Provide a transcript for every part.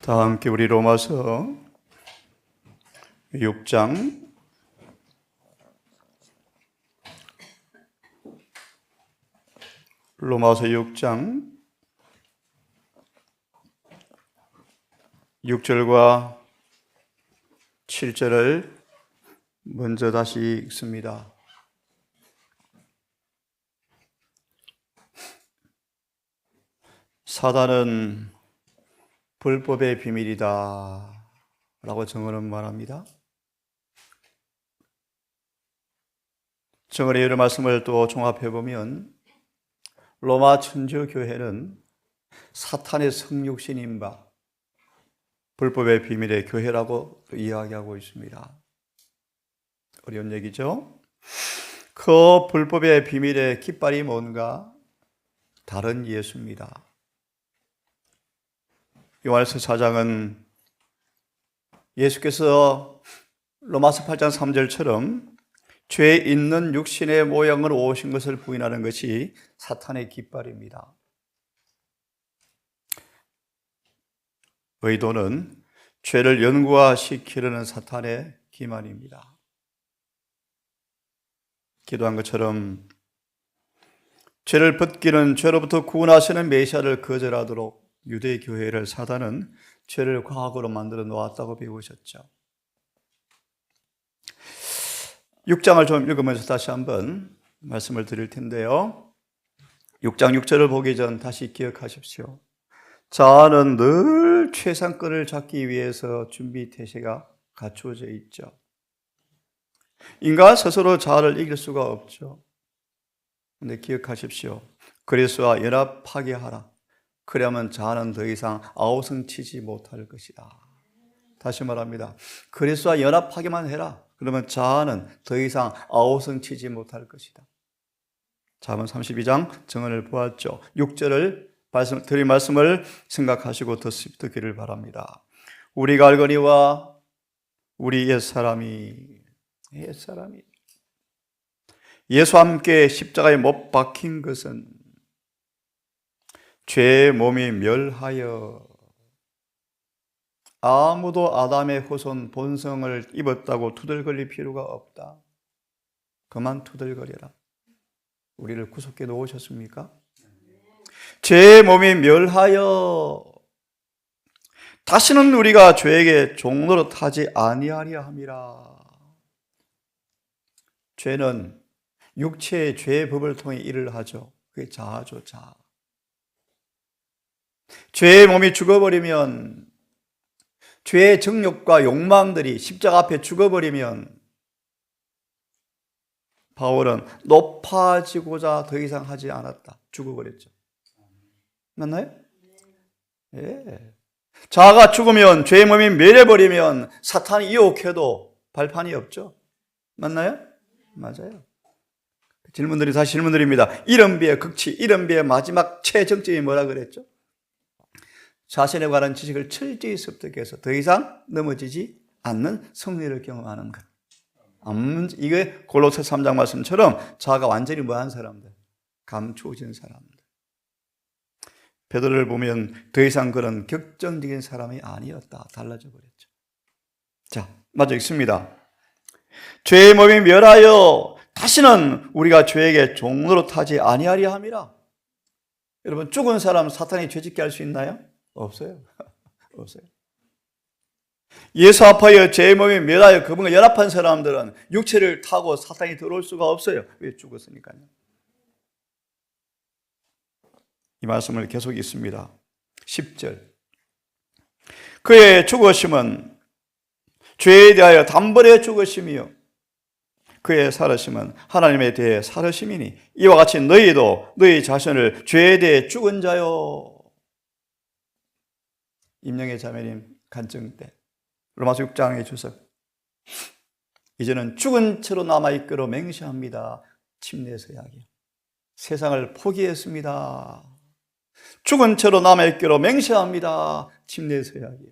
다 함께 우리 로마서 6장 로마서 6장 6절과 7절을 먼저 다시 읽습니다. 사단은 불법의 비밀이다 라고 정언은 말합니다. 정언의 여러 말씀을 또 종합해 보면 로마 천주교회는 사탄의 성육신인 바 불법의 비밀의 교회라고 이야기하고 있습니다. 어려운 얘기죠? 그 불법의 비밀의 깃발이 뭔가? 다른 예수입니다. 요한일서 4장은 예수께서 로마서 8장 3절처럼 죄 있는 육신의 모양으로 오신 것을 부인하는 것이 사탄의 깃발입니다. 의도는 죄를 연구화시키려는 사탄의 기만입니다. 기도한 것처럼 죄를 벗기는, 죄로부터 구원하시는 메시아를 거절하도록 유대 교회를 사단은 죄를 과학으로 만들어 놓았다고 배우셨죠. 6장을 좀 읽으면서 다시 한번 말씀을 드릴 텐데요. 6장 6절을 보기 전 다시 기억하십시오. 자아는 늘 최상권을 잡기 위해서 준비 태세가 갖추어져 있죠. 인간 스스로 자아를 이길 수가 없죠. 그런데 기억하십시오. 그리스도와 연합하게 하라. 그러면 자아는 더 이상 아우성치지 못할 것이다. 다시 말합니다. 그리스도와 연합하기만 해라. 그러면 자아는 더 이상 아우성치지 못할 것이다. 잠언 32장 정언을 보았죠. 6절을 드린 말씀을 생각하시고 듣기를 바랍니다. 우리가 알거니와 우리 옛사람이 예수와 함께 십자가에 못 박힌 것은 죄의 몸이 멸하여 아무도 아담의 후손 본성을 입었다고 투덜거릴 필요가 없다. 그만 투덜거려라. 우리를 구속해 놓으셨습니까? 죄의 몸이 멸하여 다시는 우리가 죄에게 종노릇하지 아니하려 함이라. 죄는 육체의 죄의 법을 통해 일을 하죠. 그게 자아죠, 자아. 죄의 몸이 죽어버리면, 죄의 정욕과 욕망들이 십자가 앞에 죽어버리면 바울은 높아지고자 더 이상 하지 않았다. 죽어버렸죠. 맞나요? 예. 자아가 죽으면, 죄의 몸이 멸해버리면 사탄이 유혹해도 발판이 없죠. 맞나요? 맞아요. 질문들이 다 질문들입니다. 이른비의 극치, 이른비의 마지막 최정점이 뭐라 그랬죠? 자신에 관한 지식을 철저히 습득해서 더 이상 넘어지지 않는 승리를 경험하는 것. 이게 골로새 3장 말씀처럼 자아가 완전히 뭐한 사람들? 감추어진 사람들. 베드로를 보면 더 이상 그런 격정적인 사람이 아니었다. 달라져 버렸죠. 자, 마저 읽습니다. 죄의 몸이 멸하여 다시는 우리가 죄에게 종노릇하지 아니하려 함이라. 여러분, 죽은 사람 사탄이 죄짓게 할 수 있나요? 없어요. 없어요. 예수 앞하여 죄의 몸이 멸하여 그분과 연합한 사람들은 육체를 타고 사탄이 들어올 수가 없어요. 왜? 죽었으니까요. 이 말씀을 계속 읽습니다. 10절. 그의 죽으심은 죄에 대하여 단번에 죽으심이요 그의 살으심은 하나님에 대해 살으심이니 이와 같이 너희도 너희 자신을 죄에 대해 죽은 자요. 임영애 자매님 간증 때 로마서 6장의 주석. 이제는 죽은 채로 남아있기로 맹세합니다. 침례서약이요. 세상을 포기했습니다. 죽은 채로 남아있기로 맹세합니다. 침례서약이요.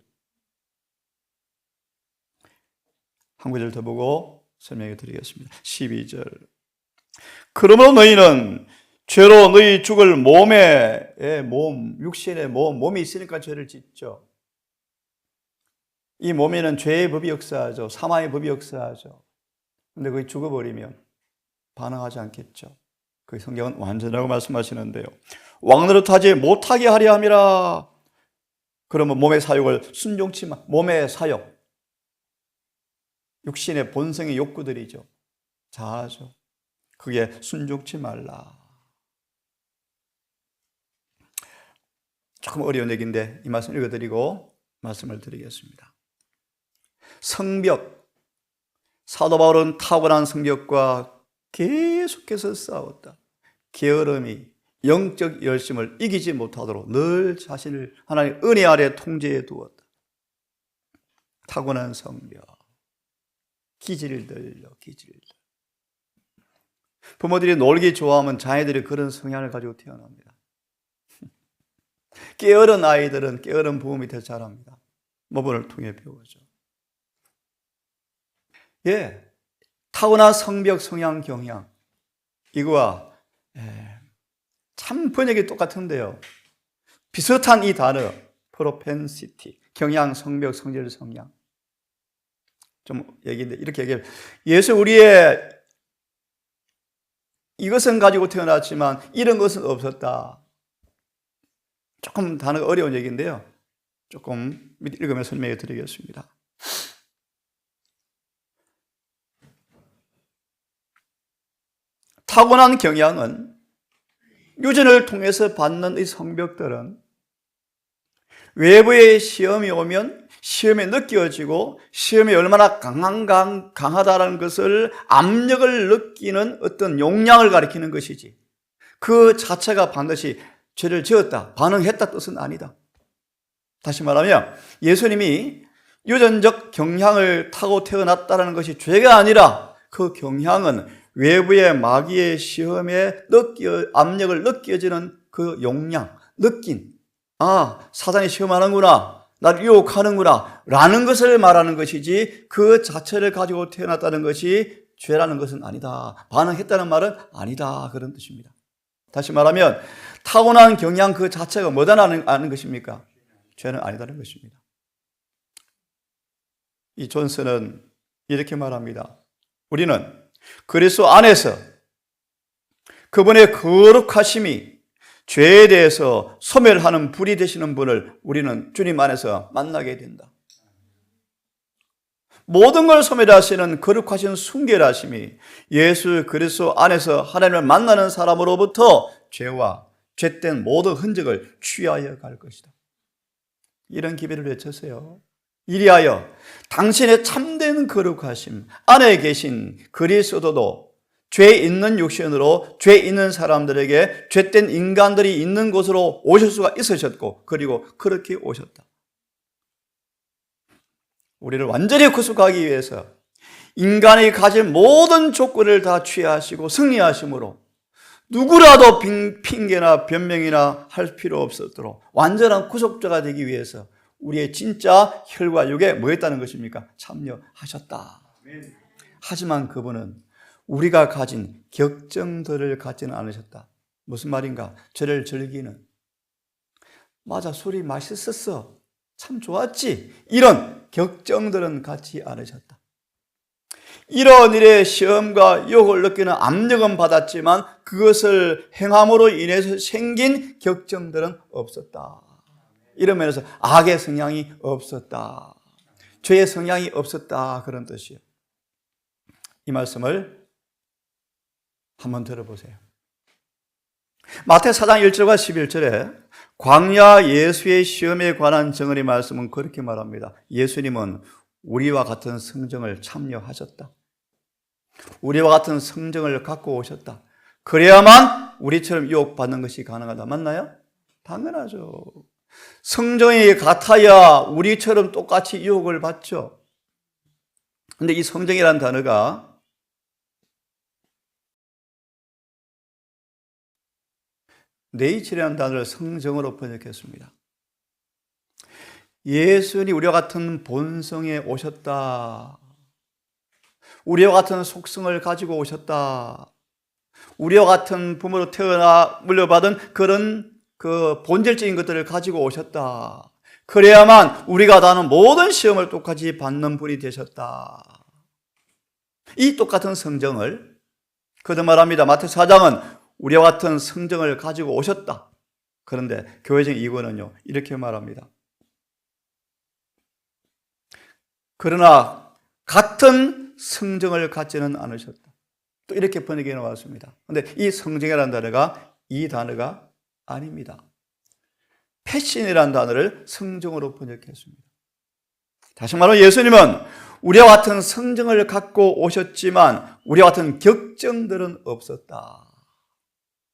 한 구절 더 보고 설명해 드리겠습니다. 12절. 그러므로 너희는 죄로 너희 죽을 몸에, 육신의 몸이 있으니까 죄를 짓죠. 이 몸에는 죄의 법이 역사하죠. 사망의 법이 역사하죠. 근데 거기 죽어버리면 반응하지 않겠죠. 그 성경은 완전하고 말씀하시는데요. 왕노릇하지 못하게 하려 함이라. 그러면 몸의 사욕을 순종치 마. 몸의 사욕, 육신의 본성의 욕구들이죠. 자아죠. 그게 순종치 말라. 조금 어려운 얘기인데 이 말씀 읽어드리고 말씀을 드리겠습니다. 성벽, 사도 바울은 타고난 성벽과 계속해서 싸웠다. 게으름이 영적 열심을 이기지 못하도록 늘 자신을 하나님의 은혜 아래 통제해 두었다. 타고난 성벽, 기질들요, 기질들. 부모들이 놀기 좋아하면 자녀들이 그런 성향을 가지고 태어납니다. 게으른 아이들은 게으른 부모 밑에서 자랍니다. 모범을 통해 배우죠. 예, 타고난 성벽, 성향, 경향, 이거와 참 번역이 똑같은데요. 비슷한 이 단어, 프로펜시티, 경향, 성벽, 성질, 성향. 좀 얘기인데 이렇게 얘기해요. 예수 우리의 이것은 가지고 태어났지만 이런 것은 없었다. 조금 단어가 어려운 얘기인데요. 조금 읽으면 설명해 드리겠습니다. 타고난 경향은 유전을 통해서 받는 이 성벽들은 외부의 시험이 오면 시험에 느껴지고 시험이 얼마나 강하다는 것을 압력을 느끼는 어떤 용량을 가리키는 것이지 그 자체가 반드시 죄를 지었다, 반응했다 뜻은 아니다. 다시 말하면 예수님이 유전적 경향을 타고 태어났다는 것이 죄가 아니라 그 경향은 외부의 마귀의 시험에 압력을 느껴지는 그 용량, 느낀, 사단이 시험하는구나, 나를 유혹하는구나 라는 것을 말하는 것이지 그 자체를 가지고 태어났다는 것이 죄라는 것은 아니다. 반응했다는 말은 아니다. 그런 뜻입니다. 다시 말하면 타고난 경향 그 자체가 뭐다라는 것입니까? 죄는 아니다는 것입니다. 이 존슨은 이렇게 말합니다. 우리는 그리스도 안에서 그분의 거룩하심이 죄에 대해서 소멸하는 불이 되시는 분을 우리는 주님 안에서 만나게 된다. 모든 걸 소멸하시는 거룩하신 순결하심이 예수 그리스도 안에서 하나님을 만나는 사람으로부터 죄와 죄된 모든 흔적을 취하여 갈 것이다. 이런 기별을 외쳤어요. 이리하여 당신의 참된 거룩하심 안에 계신 그리스도도 죄 있는 육신으로 죄 있는 사람들에게 죄된 인간들이 있는 곳으로 오실 수가 있으셨고 그리고 그렇게 오셨다. 우리를 완전히 구속하기 위해서 인간이 가진 모든 조건을 다 취하시고 승리하심으로 누구라도 핑계나 변명이나 할 필요 없었도록 완전한 구속자가 되기 위해서 우리의 진짜 혈과 육에 뭐 했다는 것입니까? 참여하셨다. 하지만 그분은 우리가 가진 격정들을 갖지는 않으셨다. 무슨 말인가? 죄를 즐기는, 맞아, 술이 맛있었어, 참 좋았지, 이런 격정들은 갖지 않으셨다. 이런 일에 시험과 유혹을 느끼는 압력은 받았지만 그것을 행함으로 인해서 생긴 격정들은 없었다. 이런 면에서 악의 성향이 없었다, 죄의 성향이 없었다, 그런 뜻이에요. 이 말씀을 한번 들어보세요. 마태 4장 1절과 11절에 광야 예수의 시험에 관한 정언의 말씀은 그렇게 말합니다. 예수님은 우리와 같은 성정을 참여하셨다. 우리와 같은 성정을 갖고 오셨다. 그래야만 우리처럼 유혹받는 것이 가능하다. 맞나요? 당연하죠. 성정이 같아야 우리처럼 똑같이 유혹을 받죠. 근데 이 성정이라는 단어가 네이처라는 단어를 성정으로 번역했습니다. 예수님이 우리와 같은 본성에 오셨다. 우리와 같은 속성을 가지고 오셨다. 우리와 같은 부모로 태어나 물려받은 그런 그 본질적인 것들을 가지고 오셨다. 그래야만 우리가 다는 모든 시험을 똑같이 받는 분이 되셨다. 이 똑같은 성정을 거듭 말합니다. 마태복음 4장은 우리와 같은 성정을 가지고 오셨다. 그런데 교회적 이권은요, 이렇게 말합니다. 그러나 같은 성정을 갖지는 않으셨다. 또 이렇게 번역해 놓았습니다. 그런데 이 성정이라는 단어가 이 단어가 아닙니다. 패신이라는 단어를 성정으로 번역했습니다. 다시 말하면 예수님은 우리와 같은 성정을 갖고 오셨지만 우리와 같은 격정들은 없었다.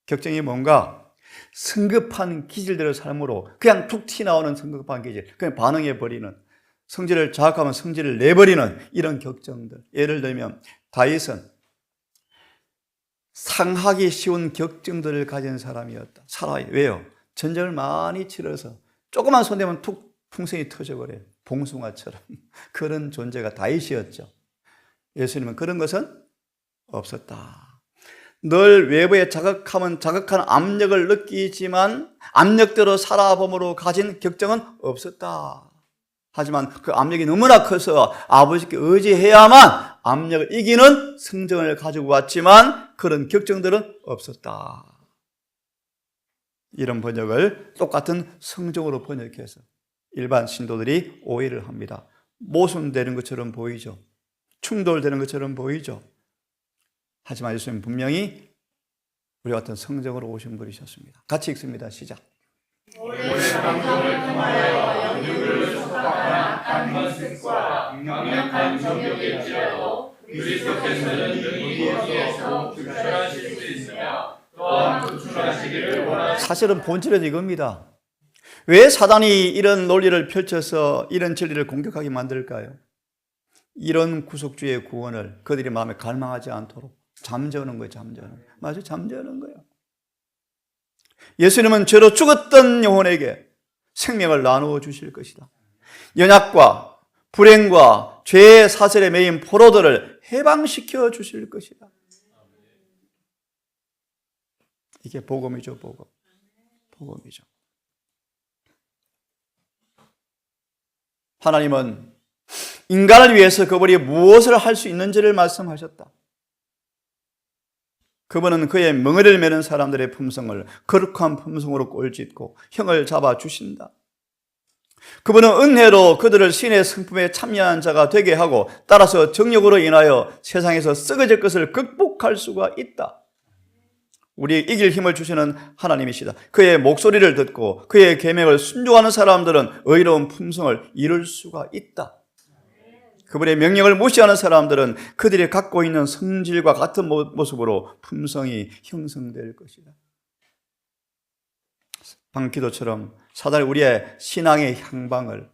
격정이 뭔가? 성급한 기질들의 삶으로 그냥 툭 튀어나오는 성급한 기질, 그냥 반응해버리는, 성질을 자극하면 성질을 내버리는 이런 격정들. 예를 들면 다윗은 상하기 쉬운 격정들을 가진 사람이었다. 왜요? 전쟁을 많이 치러서 조그만 손대면 툭 풍선이 터져버려요. 봉숭아처럼. 그런 존재가 다윗이었죠. 예수님은 그런 것은 없었다. 늘 외부에 자극하면 자극한 압력을 느끼지만 압력대로 살아봄으로 가진 격정은 없었다. 하지만 그 압력이 너무나 커서 아버지께 의지해야만 압력을 이기는 성정을 가지고 왔지만 그런 격정들은 없었다. 이런 번역을 똑같은 성정으로 번역해서 일반 신도들이 오해를 합니다. 모순되는 것처럼 보이죠. 충돌되는 것처럼 보이죠. 하지만 예수님은 분명히 우리 같은 성정으로 오신 분이셨습니다. 같이 읽습니다. 시작. 오늘 방송을 통하여 영육을 속박하는 악한 원습과 강력한 정욕일지라도 그리스도께서는 능히 거기에서 구출하실 수 있으며 또한 구출하시기를 원하시옵소서. 사실은 본질은 이겁니다. 왜 사단이 이런 논리를 펼쳐서 이런 진리를 공격하게 만들까요? 이런 구속주의 구원을 그들이 마음에 갈망하지 않도록 잠재우는 거예요. 맞아요. 잠재우는 거예요. 예수님은 죄로 죽었던 영혼에게 생명을 나누어 주실 것이다. 연약과 불행과 죄의 사슬에 매인 포로들을 해방시켜 주실 것이다. 이게 복음이죠. 복음이죠. 하나님은 인간을 위해서 그분이 무엇을 할 수 있는지를 말씀하셨다. 그분은 그의 멍에를 매는 사람들의 품성을 거룩한 품성으로 꼴짓고 형을 잡아주신다. 그분은 은혜로 그들을 신의 성품에 참여한 자가 되게 하고 따라서 정욕으로 인하여 세상에서 썩어질 것을 극복할 수가 있다. 우리 이길 힘을 주시는 하나님이시다. 그의 목소리를 듣고 그의 계명을 순종하는 사람들은 의로운 품성을 이룰 수가 있다. 그분의 명령을 무시하는 사람들은 그들이 갖고 있는 성질과 같은 모습으로 품성이 형성될 것이다. 방금 기도처럼 사단이 우리의 신앙의 향방을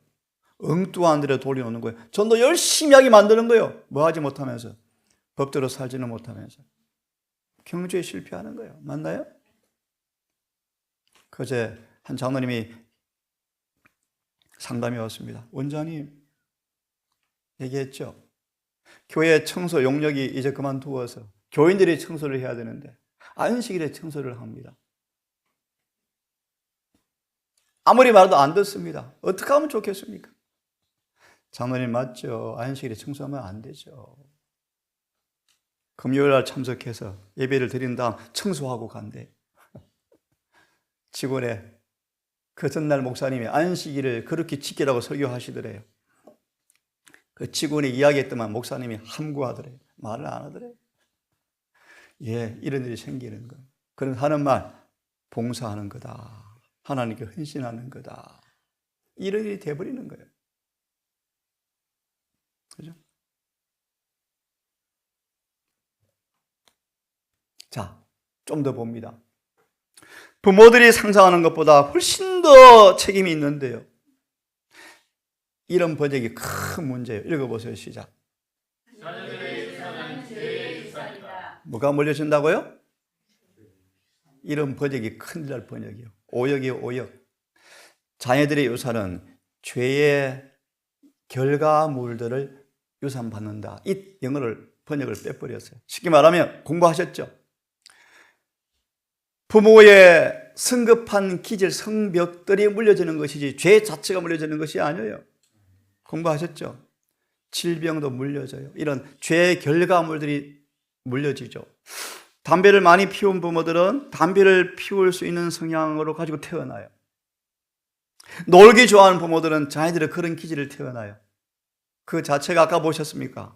엉뚱한 데로 돌려놓는 거예요. 전도 열심히 하게 만드는 거예요. 뭐 하지 못하면서, 법대로 살지는 못하면서 경주에 실패하는 거예요. 맞나요? 그제 한 장로님이 상담이 왔습니다. 원장님 얘기했죠. 교회 청소 용역이 이제 그만두어서 교인들이 청소를 해야 되는데 안식일에 청소를 합니다. 아무리 말해도 안 듣습니다. 어떻게 하면 좋겠습니까? 장로님 맞죠. 안식일에 청소하면 안 되죠. 금요일날 참석해서 예배를 드린 다음 청소하고 간대. 직원의 그 전날 목사님이 안식일을 그렇게 지키라고 설교하시더래요. 그 직원이 이야기했더만 목사님이 함구하더래요. 말을 안 하더래요. 예, 이런 일이 생기는 거예요. 그런 하는 말, 봉사하는 거다. 하나님께 헌신하는 거다. 이런 일이 돼버리는 거예요. 그죠? 자, 좀 더 봅니다. 부모들이 상상하는 것보다 훨씬 더 책임이 있는데요. 이런 번역이 큰 문제예요. 읽어보세요. 시작. 자녀들의 유산은 죄의 유산이다. 뭐가 물려진다고요? 이런 번역이 큰일 날 번역이요. 오역이요, 오역. 자녀들의 유산은 죄의 결과물들을 유산받는다. 이 영어를 번역을 빼버렸어요. 쉽게 말하면 공부하셨죠? 부모의 성급한 기질, 성벽들이 물려지는 것이지 죄 자체가 물려지는 것이 아니에요. 공부하셨죠? 질병도 물려져요. 이런 죄의 결과물들이 물려지죠. 담배를 많이 피운 부모들은 담배를 피울 수 있는 성향으로 가지고 태어나요. 놀기 좋아하는 부모들은 자녀들의 그런 기질을 태어나요. 그 자체가 아까 보셨습니까?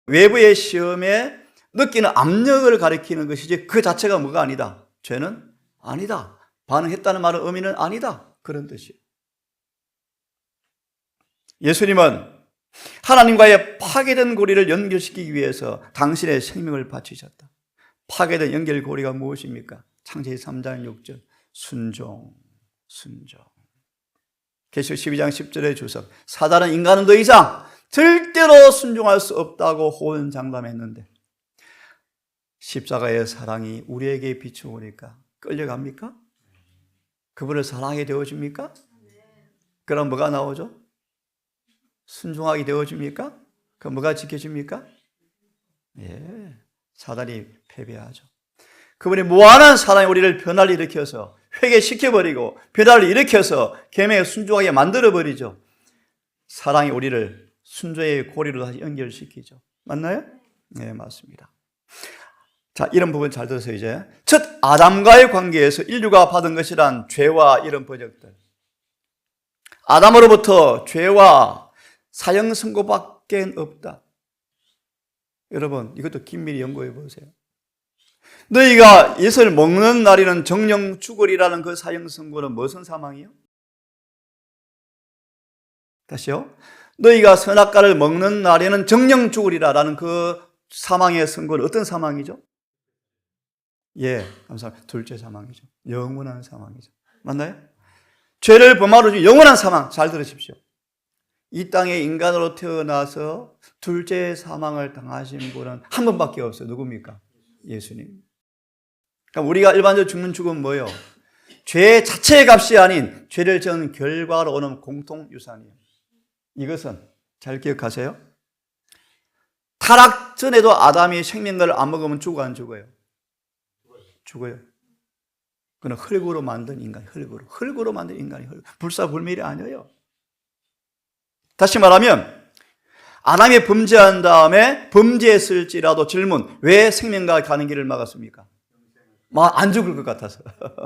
외부의 시험에 느끼는 압력을 가리키는 것이지 그 자체가 뭐가 아니다. 죄는 아니다. 반응했다는 말은 의미는 아니다. 그런 뜻이에요. 예수님은 하나님과의 파괴된 고리를 연결시키기 위해서 당신의 생명을 바치셨다. 파괴된 연결고리가 무엇입니까? 창세기 3장 6절 순종. 계시록 12장 10절의 주석 사단은 인간은 더 이상 절대로 순종할 수 없다고 호언장담했는데 십자가의 사랑이 우리에게 비추오니까 끌려갑니까? 그분을 사랑하게 되어집니까? 그럼 뭐가 나오죠? 순종하게 되어집니까? 그럼 뭐가 지켜집니까? 예, 사단이 패배하죠. 그분이 무한한 사랑이 우리를 변화를 일으켜서 회개시켜버리고 변화를 일으켜서 계명에 순종하게 만들어버리죠. 사랑이 우리를 순종의 고리로 다시 연결시키죠. 맞나요? 네, 맞습니다. 자, 이런 부분 잘 들으세요. 이제 첫 아담과의 관계에서 인류가 받은 것이란 죄와 이런 버적들, 아담으로부터 죄와 사형 선고밖에 없다. 여러분, 이것도 긴밀히 연구해 보세요. 너희가 이것을 먹는 날에는 정령 죽으리라는 그 사형 선고는 무슨 사망이요? 다시요. 너희가 선악과를 먹는 날에는 정령 죽으리라는 그 사망의 선고는 어떤 사망이죠? 예, 감사합니다. 둘째 사망이죠. 영원한 사망이죠. 맞나요? 죄를 범하로 영원한 사망. 잘 들으십시오. 이 땅에 인간으로 태어나서 둘째 사망을 당하신 분은 한 분밖에 없어요. 누굽니까? 예수님. 그러니까 우리가 일반적으로 죽는 죽음은 뭐예요? 죄 자체의 값이 아닌 죄를 지은 결과로 오는 공통유산이에요. 이것은 잘 기억하세요. 타락 전에도 아담이 생명을 안 먹으면 죽어 안 죽어요? 죽어요. 그는 흙으로 만든 인간이 흙으로 만든 인간이 불사불멸이 아니에요. 다시 말하면 아담이 범죄한 다음에 범죄했을지라도 질문, 왜 생명과 가는 길을 막았습니까? 안 죽을 것 같아서.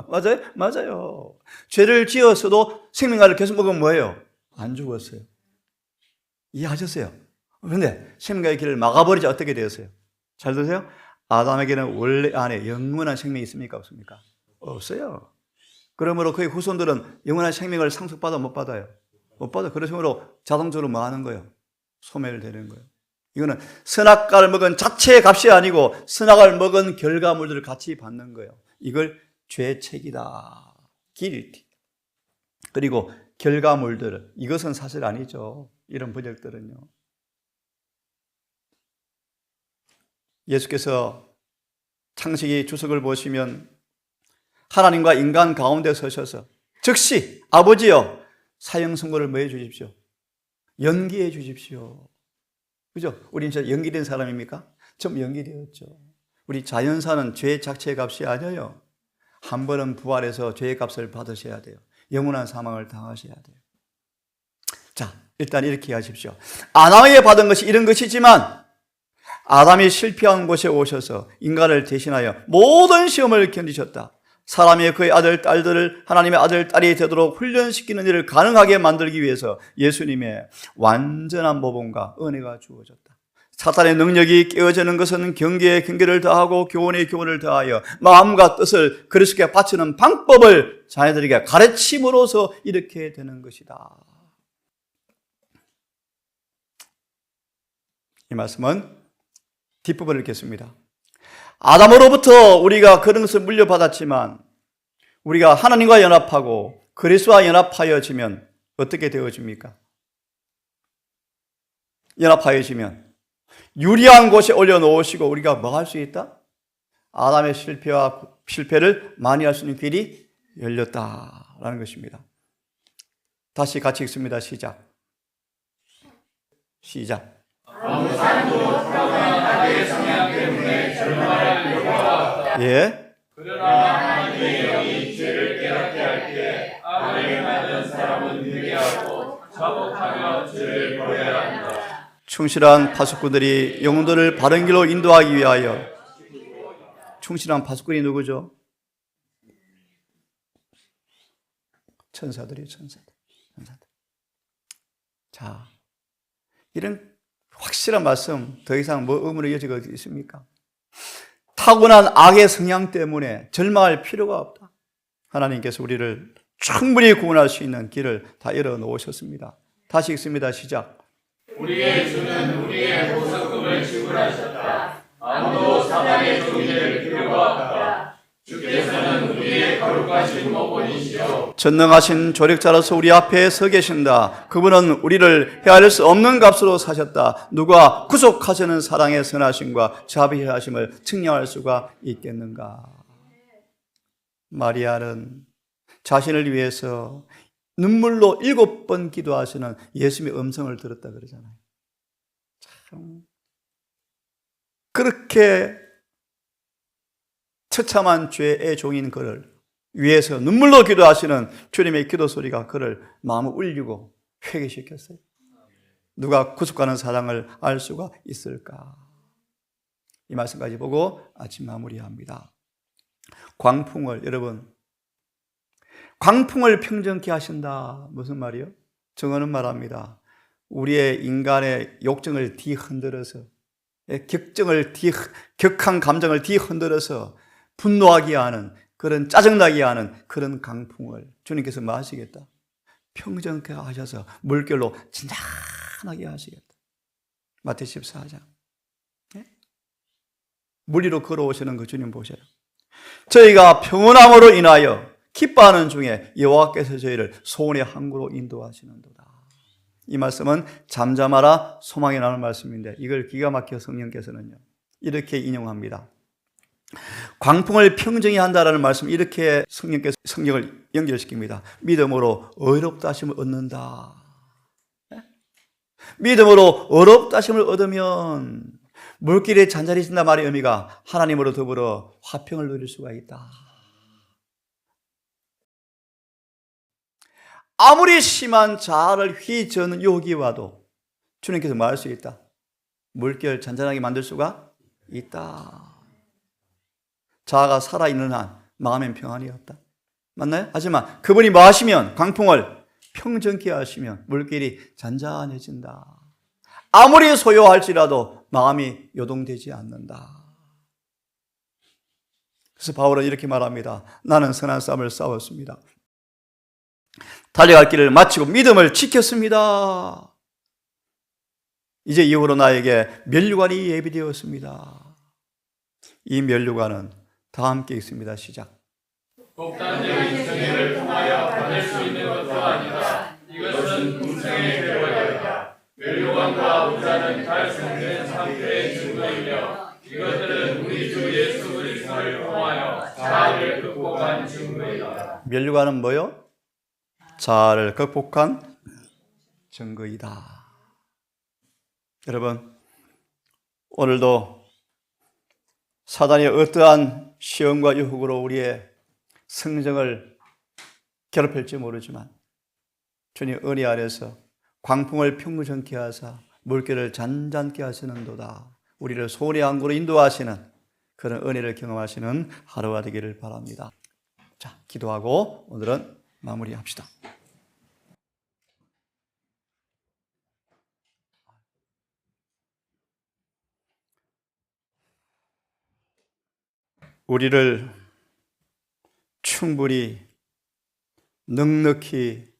맞아요? 맞아요. 죄를 지었어도 생명과를 계속 먹으면 뭐예요? 안 죽었어요. 이해하셨어요? 그런데 생명과의 길을 막아버리자 어떻게 되었어요? 잘 들으세요? 아담에게는 원래 안에 영원한 생명이 있습니까? 없습니까? 없어요. 그러므로 그의 후손들은 영원한 생명을 상속받아 못 받아요? 못 받아. 그러므로 자동적으로 뭐 하는 거예요? 소멸되는 거예요. 이거는 선악과를 먹은 자체의 값이 아니고 선악을 먹은 결과물들을 같이 받는 거예요. 이걸 죄책이다. guilty. 그리고 결과물들, 이것은 사실 아니죠. 이런 부적들은요. 예수께서 창세기 주석을 보시면 하나님과 인간 가운데 서셔서 즉시 아버지여 사형 선고를 뭐 해 주십시오? 연기해 주십시오. 그죠? 우리는 진짜 연기된 사람입니까? 좀 연기되었죠. 우리 자연사는 죄의 자체의 값이 아니에요. 한 번은 부활해서 죄의 값을 받으셔야 돼요. 영원한 사망을 당하셔야 돼요. 자, 일단 이렇게 하십시오. 아담에게 받은 것이 이런 것이지만 아담이 실패한 곳에 오셔서 인간을 대신하여 모든 시험을 견디셨다. 사람이 그의 아들, 딸들을 하나님의 아들, 딸이 되도록 훈련시키는 일을 가능하게 만들기 위해서 예수님의 완전한 모범과 은혜가 주어졌다. 사탄의 능력이 깨어지는 것은 경계에 경계를 더하고 교훈에 교훈을 더하여 마음과 뜻을 그리스도께 바치는 방법을 자녀들에게 가르침으로써 이렇게 되는 것이다. 이 말씀은 뒷부분을 읽겠습니다. 아담으로부터 우리가 그런 것을 물려받았지만 우리가 하나님과 연합하고 그리스도와 연합하여지면 어떻게 되어집니까? 연합하여지면 유리한 곳에 올려놓으시고 우리가 뭐 할 수 있다? 아담의 실패를 만회할 수 있는 길이 열렸다라는 것입니다. 다시 같이 읽습니다. 시작. 아무 사람도 타고난 악의 성향 때문에 절망할 필요가 없다. 예. 그러나 하나님의 영이 자복하며 죄를 버려야 한다. 충실한 파수꾼들이 영혼들을 바른 길로 인도하기 위하여. 충실한 파수꾼이 누구죠? 천사들이에요. 천사들. 자, 이런 확실한 말씀, 더 이상 뭐 의문을 이어지고 있습니까? 타고난 악의 성향 때문에 절망할 필요가 없다. 하나님께서 우리를 충분히 구원할 수 있는 길을 다 열어놓으셨습니다. 다시 읽습니다. 시작. 우리의 주는 우리의 보석금을 지불하셨다. 아무도 사단의 종이 될 필요가 없다. 주께서는 우리의 거룩하신 모본이시요 전능하신 조력자로서 우리 앞에 서 계신다. 그분은 우리를 헤아릴 수 없는 값으로 사셨다. 누가 구속하시는 사랑의 선하심과 자비하심을 측량할 수가 있겠는가? 마리아는 자신을 위해서 눈물로 7번 기도하시는 예수님의 음성을 들었다 그러잖아요. 참 그렇게 처참한 죄의 종인 그를 위해서 눈물로 기도하시는 주님의 기도 소리가 그를 마음을 울리고 회개시켰어요. 누가 구속하는 사랑을 알 수가 있을까? 이 말씀까지 보고 아침 마무리합니다. 광풍을, 여러분, 광풍을 평정케 하신다. 무슨 말이요? 정언은 말합니다. 우리의 인간의 욕정을 뒤흔들어서, 격한 감정을 뒤흔들어서 분노하게 하는, 그런 짜증나게 하는 그런 강풍을 주님께서 마시겠다. 평정케 하셔서 물결로 진작하게 하시겠다. 마태 14장. 물 위로 걸어오시는 그 주님 보셔요. 저희가 평온함으로 인하여 기뻐하는 중에 여호와께서 저희를 소원의 항구로 인도하시는도다. 이 말씀은 잠잠하라 소망이 나오는 말씀인데 이걸 기가 막혀 성령께서는요 이렇게 인용합니다. 광풍을 평정히 한다라는 말씀 이렇게 성령께서 성경을 연결시킵니다. 믿음으로 의롭다 하심을 얻는다. 믿음으로 의롭다 하심을 얻으면 물길에 잔잔해진다 말의 의미가 하나님으로 더불어 화평을 누릴 수가 있다. 아무리 심한 자아를 휘저는 유혹이 와도 주님께서 말할 수 있다. 물결 잔잔하게 만들 수가 있다. 자아가 살아있는 한 마음엔 평안이 없다. 맞나요? 하지만 그분이 뭐 하시면 광풍을 평정케 하시면 물길이 잔잔해진다. 아무리 소요할지라도 마음이 요동되지 않는다. 그래서 바울은 이렇게 말합니다. 나는 선한 싸움을 싸웠습니다. 달려갈 길을 마치고 믿음을 지켰습니다. 이제 이후로 나에게 면류관이 예비되었습니다. 이 면류관은 다 함께 있습니다. 시작. 복단적인 승리를 통하여 받을 수 있는 것도 아니다. 이것은 궁성의 결과이다. 면류관과 우자는 달성된 상태의 증거이며 이것들은 우리 주 예수 그리스도를 통하여 자아를 극복한 증거이다. 면류관은 뭐요? 자아를 극복한 증거이다. 여러분, 오늘도 사단이 어떠한 시험과 유혹으로 우리의 성정을 괴롭힐지 모르지만 주님 은혜 아래서 광풍을 평정케 하사 물결을 잔잔케 하시는도다. 우리를 소원의 항구로 인도하시는 그런 은혜를 경험하시는 하루가 되기를 바랍니다. 자, 기도하고 오늘은 마무리합시다. 우리를 충분히 넉넉히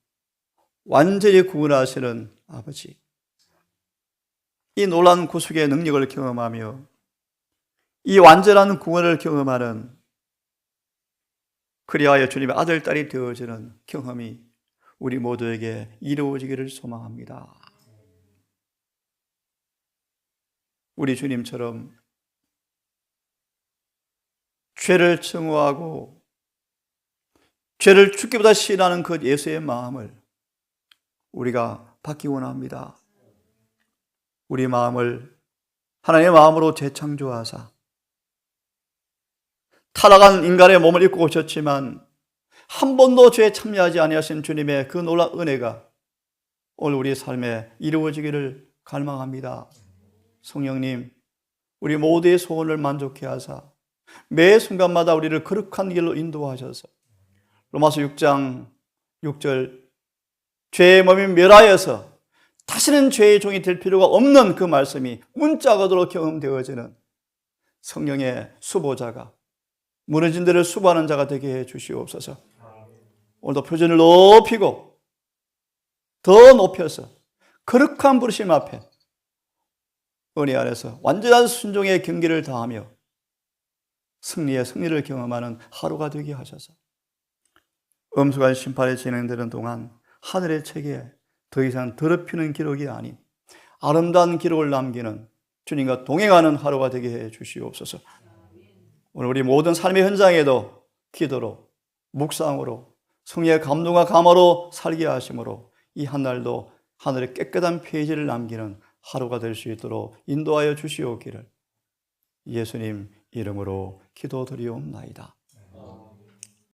완전히 구원하시는 아버지, 이 놀라운 구속의 능력을 경험하며 이 완전한 구원을 경험하는 그리하여 주님의 아들, 딸이 되어지는 경험이 우리 모두에게 이루어지기를 소망합니다. 우리 주님처럼 죄를 증오하고 죄를 죽기보다 싫어하는 그 예수의 마음을 우리가 받기 원합니다. 우리 마음을 하나님의 마음으로 재창조하사 타락한 인간의 몸을 입고 오셨지만 한 번도 죄에 참여하지 아니하신 주님의 그 놀라운 은혜가 오늘 우리 삶에 이루어지기를 갈망합니다. 성령님, 우리 모두의 소원을 만족해 하사 매 순간마다 우리를 거룩한 길로 인도하셔서 로마서 6장 6절 죄의 몸이 멸하여서 다시는 죄의 종이 될 필요가 없는 그 말씀이 문자거드로 경험되어지는 성령의 수보자가 무너진 데를 수보하는 자가 되게 해 주시옵소서. 오늘도 표준을 높이고 더 높여서 거룩한 부르심 앞에 은혜 안에서 완전한 순종의 경기를 다하며 승리를 경험하는 하루가 되게 하셔서 엄숙한 심판이 진행되는 동안 하늘의 책에 더 이상 더럽히는 기록이 아닌 아름다운 기록을 남기는 주님과 동행하는 하루가 되게 해 주시옵소서. 오늘 우리 모든 삶의 현장에도 기도로 묵상으로 성령의 감동과 감화로 살게 하심으로 이 한 날도 하늘의 깨끗한 페이지를 남기는 하루가 될 수 있도록 인도하여 주시옵기를 예수님 이름으로 기도드리옵나이다.